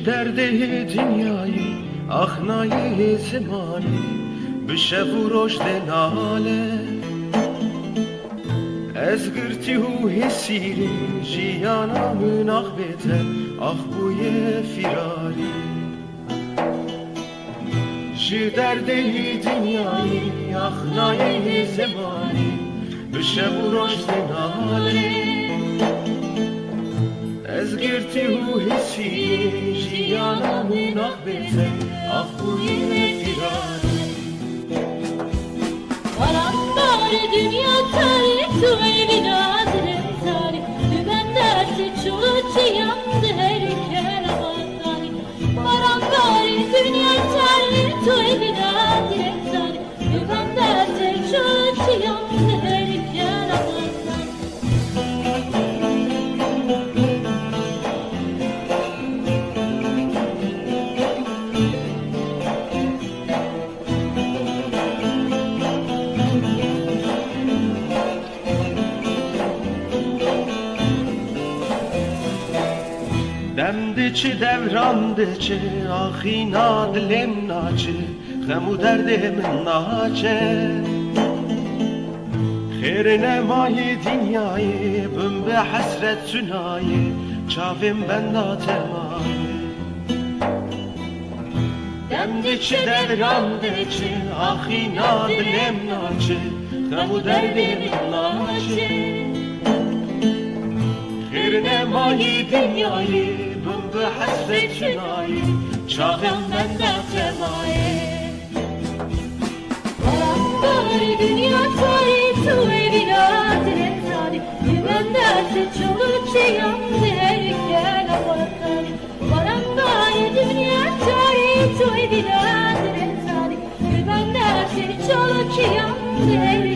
درده دنیایی اخنای زمانی بشه و رشد ناله از گرتی و حسیری جیانا من آخ بیته آخ بوی فراری جی درده دنیایی اخنای زمانی بشه و رشد ناله از گرتی و حسی جیانا من آخ بیته آخ بوی فراری Karanlar dünya tarih tuğay binadırım tarih Dümen dersi çuluçu yandı her kelamanlar Karanlar dünya tarih tuğay binadırım tarih Dümen dersi çuluçu yandı her kelamanlar دمدچه دورandچه آخینا دلم ناچه خمو دردم ناچه خیر نمای دنیای بم به حسرت سنای چاوم بنداتمای دمدچه دورandچه آخینا دلم ناچه خمو دردم ناچه خیر نمای دنیایی بم به حسرت شنایی چاهم من نتمایی Karanlar dünya tarih tuğay binadırım tarih Dümen dersi çuluçu yandı her kelamanlar Karanlar dünya tarih tuğay binadırım tarih Dümen dersi çuluçu yandı her